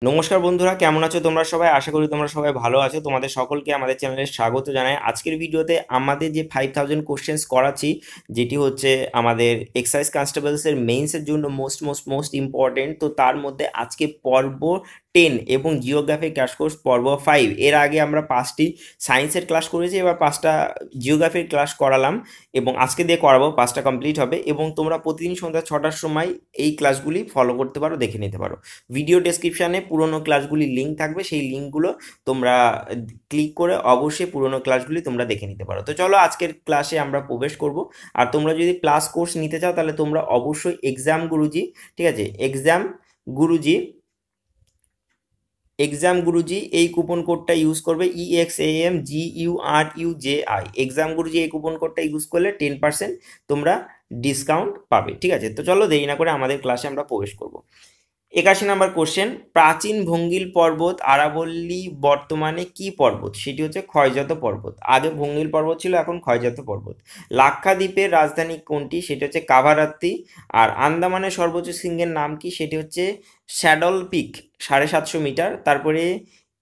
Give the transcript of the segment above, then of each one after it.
নমস্কার বন্ধুরা, কেমন আছো তোমরা সবাই? আশা করি তোমরা সবাই ভালো আছো। তোমাদের সকলকে আমাদের চ্যানেলে স্বাগত জানাই। আজকের ভিডিওতে আমাদের যে 5000 কোশ্চেন্স করাচ্ছি, যেটি হচ্ছে আমাদের এক্সাইজ কনস্টেবলসের মেইনসের জন্য মোস্ট ইম্পর্টেন্ট। তো তার মধ্যে আজকে পর্ব 10 এবং জিওগ্রাফি ক্র্যাশ কোর্স পর্ব 5। এর আগে আমরা 5টি সায়েন্সের ক্লাস করেছি, এবার 5টা জিওগ্রাফির ক্লাস করালাম এবং আজকে দিয়ে করাবো। 5টা কমপ্লিট হবে এবং তোমরা প্রতিদিন সন্ধ্যা 6টার সময় এই ক্লাসগুলি ফলো করতে পারো, দেখে নিতে পারো। ভিডিও ডেসক্রিপশানে পুরোনো ক্লাসগুলির লিঙ্ক থাকবে, সেই লিঙ্কগুলো তোমরা ক্লিক করে অবশ্যই পুরোনো ক্লাসগুলি তোমরা দেখে নিতে পারো। তো চলো আজকের ক্লাসে আমরা প্রবেশ করব। আর তোমরা যদি প্লাস কোর্স নিতে চাও তাহলে তোমরা অবশ্যই এক্সাম গুরুজি, ঠিক আছে, এক্সাম গুরুজি এই কুপন কোডটা ইউজ করবে, EXAMGURUJI। এক্সাম গুরুজি এই কুপন কোডটা ইউজ করলে 10% তোমরা ডিসকাউন্ট পাবে, ঠিক আছে। তো চলো দেরি না করে আমাদের ক্লাসে আমরা প্রবেশ করব। 81 নম্বর কোশ্চেন, প্রাচীন ভঙ্গিল পর্বত আরাবল্লী বর্তমানে কি পর্বত? সেটি হচ্ছে ক্ষয়জাত পর্বত। আগে ভঙ্গিল পর্বত ছিল, এখন ক্ষয়জাত পর্বত। লাক্ষাদ্বীপের রাজধানী কোনটি? সেটি হচ্ছে কাভারাত্তি। আর আন্দামানের সর্বোচ্চ শৃঙ্গের নাম কি? সেটি হচ্ছে স্যাডল পিক, 750 মিটার। তারপরে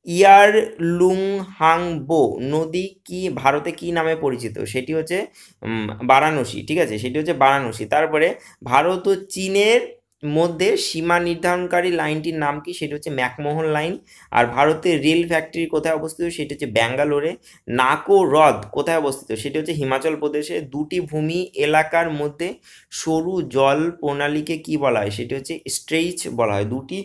ইয়ারলুংহাংবো নদী কি ভারতে কি নামে পরিচিত? সেটি হচ্ছে বারাণসী, ঠিক আছে, সেটি হচ্ছে বারাণসী। তারপরে ভারত ও চীনের মধ্যে সীমা নির্ধারণকারী লাইনটির নাম কি? সেটি হচ্ছে ম্যাকমোহন লাইন। আর ভারতের রেল ফ্যাক্টরি কোথায় অবস্থিত? সেটি হচ্ছে ব্যাঙ্গালোরে। নাকো হ্রদ কোথায় অবস্থিত? সেটি হচ্ছে হিমাচল প্রদেশে। দুটি ভূমি এলাকার মধ্যে সরু জল প্রণালীকে কি বলা হয়? সেটি হচ্ছে স্ট্রেইচ বলা হয়। দুটি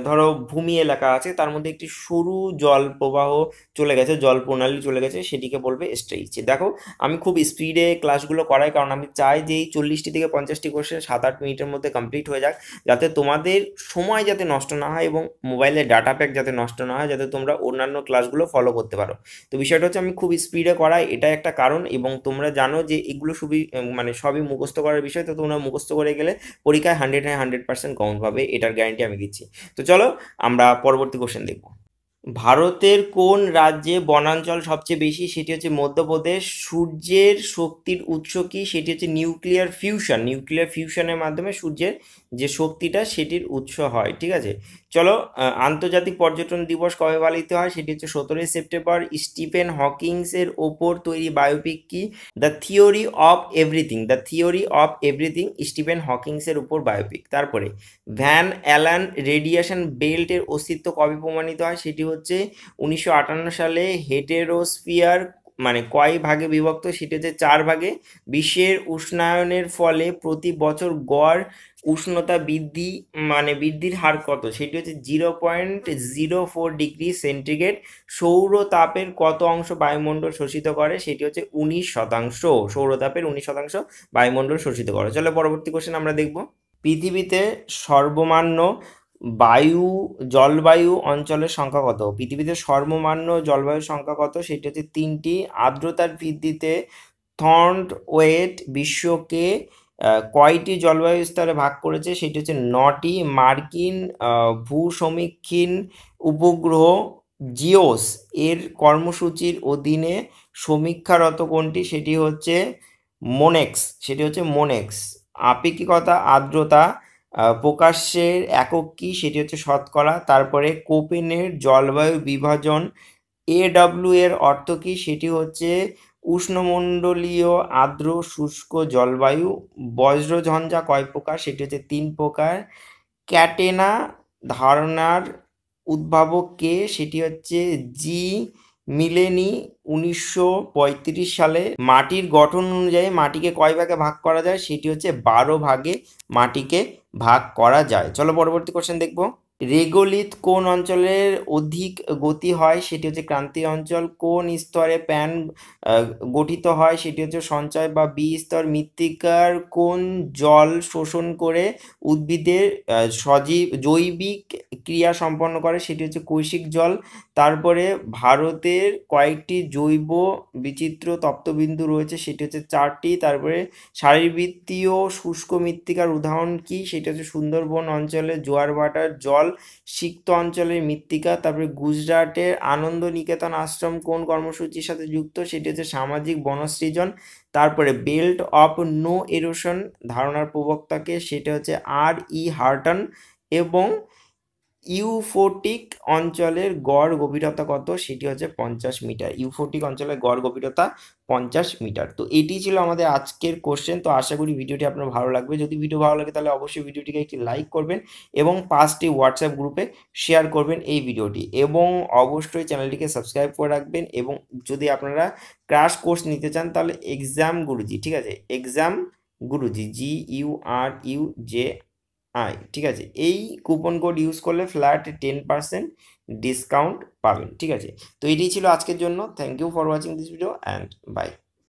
ধরো ভূমি এলাকা আছে, তার মধ্যে একটি সরু জল প্রবাহ চলে গেছে, জল প্রণালী চলে গেছে, সেটিকে বলবে স্ট্রেইচ। দেখো আমি খুব স্পিডে ক্লাসগুলো করাই, কারণ আমি চাই যে এই 40টি থেকে 50টি কোশ্চেন 7-8 মিনিটের মধ্যে কমপ্লিট হয়ে যাক, যাতে তোমাদের সময় যাতে নষ্ট না হয় এবং মোবাইলের ডাটা প্যাক যাতে নষ্ট না হয়, যাতে তোমরা অন্যান্য ক্লাসগুলো ফলো করতে পারো। তো বিষয়টা হচ্ছে আমি খুব স্পিডে করাই, এটা একটা কারণ। এবং তোমরা জানো যে এগুলো মানে সবই মুখস্থ করার বিষয়, তো তোমরা মুখস্থ করে গেলে পরীক্ষায় 100% কমন পাবে, এটার গ্যারান্টি আমি দিচ্ছি। তো চলো আমরা পরবর্তী কোশ্চেন দেখব। ভারতের কোন রাজ্যে বনাঞ্চল সবচেয়ে বেশি? সেটি হচ্ছে মধ্যপ্রদেশ। সূর্যের শক্তির উৎস কি? সেটি হচ্ছে নিউক্লিয়ার ফিউশন। নিউক্লিয়ার ফিউশনের মাধ্যমে সূর্যের যে শক্তিটা সেটির উৎস হয়, ঠিক আছে। চলো, আন্তর্জাতিক পর্যটন দিবস কবে পালিত হয়? সেটি হচ্ছে 17ই সেপ্টেম্বর। স্টিফেন হকিংসের ওপর তৈরি বায়োপিক কি? The theory of everything Stephen হকিংসের উপর বায়োপিক। তারপরে ভ্যান অ্যালান রেডিয়েশন বেল্টের অস্তিত্ব কবে প্রমাণিত হয়? সেটি হচ্ছে 1958 সালে। হেটেরোস্ফিয়ার মানে কয় ভাগে বিভক্ত? সেটি হচ্ছে 4 ভাগে। বিশ্বের উষ্ণায়নের ফলে প্রতি বছর গড় উষ্ণতা বৃদ্ধির হার কত? সেটি হচ্ছে 0.04 ডিগ্রি সেন্টিগ্রেড। সৌরতাপের কত অংশ বায়ুমণ্ডল শোষিত করে? সেটি হচ্ছে 19%। সৌরতাপের 19% বায়ুমণ্ডল শোষিত করে। চলো পরবর্তী কোশ্চেন আমরা দেখব। পৃথিবীতে সর্বমান্য জলবায়ু অঞ্চলের সংখ্যা কত? পৃথিবীতে সর্বমান্য জলবায়ুর সংখ্যা কত? সেটি হচ্ছে 3টি। আর্দ্রতার ভিত্তিতে থর্ন ওয়েট বিশ্বকে কয়টি জলবায়ু স্তরে ভাগ করেছে? সেটি হচ্ছে 9টি। মার্কিন ভূসমীক্ষণ উপগ্রহ জিওস এর কর্মসূচির অধীনে সমীক্ষারত কোনটি? সেটি হচ্ছে মোনেক্স। আপেক্ষিকতা আর্দ্রতা প্রকাশের একক কি? সেটি হচ্ছে শতকরা। তারপরে কোপেনের জলবায়ু বিভাজন AW এর অর্থ কি? সেটি হচ্ছে উষ্ণমণ্ডলীয় আর্দ্র শুষ্ক জলবায়ু। বজ্রঝঞ্ঝা কয় প্রকার? সেটি হচ্ছে 3 প্রকার। ক্যাটেনা ধারণার উদ্ভাবক কে? সেটি হচ্ছে জি মিলেনি 1935 সালে। মাটির গঠন অনুযায়ী মাটিকে কয় ভাগে ভাগ করা যায়? সেটি হচ্ছে 12 ভাগে মাটিকে ভাগ করা যায়। চলো পরবর্তী কোশ্চেন দেখবো। রেগোলিথ কোন অঞ্চলের অধিক গতি হয়? সেটি হচ্ছে ক্রান্তীয় অঞ্চল। কোন স্তরে প্যান গঠিত হয়? সেটি হচ্ছে সঞ্চয় বা বি স্তর। মৃত্তিকার কোন জল শোষণ করে উদ্ভিদের জৈবিক ক্রিয়া সম্পন্ন করে? সেটি হচ্ছে কৈশিক জল। তারপরে ভারতের কয়েকটি জৈব বিচিত্র তপ্তবিন্দু রয়েছে? সেটি হচ্ছে 4টি। তারপরে শারীরবৃত্তীয় শুষ্ক মৃত্তিকার উদাহরণ কি? সেটা হচ্ছে সুন্দরবন অঞ্চলে জোয়ার ভাটার জল সিক্ত অঞ্চলের মৃত্তিকা। তারপরে গুজরাটের আনন্দ নিকেতন আশ্রম কোন কর্মসূচির সাথে যুক্ত? সেটি হচ্ছে সামাজিক বনসৃজন। তারপরে বেল্ট অফ নো এরোশন ধারণার প্রবক্তাকে? সেটা হচ্ছে R.E. হার্টন। এবং ইউফোটিক অঞ্চলের গড় গভীরতা কত? সেটি হচ্ছে 50 মিটার। ইউফোটিক অঞ্চলের গড় গভীরতা 50 মিটার। তো এটি ছিল আমাদের আজকের কোশ্চেন। তো আশা করি ভিডিওটি আপনার ভালো লাগবে। যদি ভিডিও ভালো লাগে তাহলে অবশ্যই ভিডিওটিকে একটি লাইক করবেন এবং 5টি হোয়াটসঅ্যাপ গ্রুপে শেয়ার করবেন এই ভিডিওটি, এবং অবশ্যই চ্যানেলটিকে সাবস্ক্রাইব করে রাখবেন। এবং যদি আপনারা ক্র্যাশ কোর্স নিতে চান তাহলে এক্সাম গুরুজি, ঠিক আছে, এক্সাম গুরুজি, GURUJ, ঠিক আছে, এই কুপন কোড ইউজ করলে ফ্ল্যাট 10% ডিসকাউন্ট পাবেন, ঠিক আছে। তো এটাই ছিল আজকের জন্য। Thank you for watching this video and by.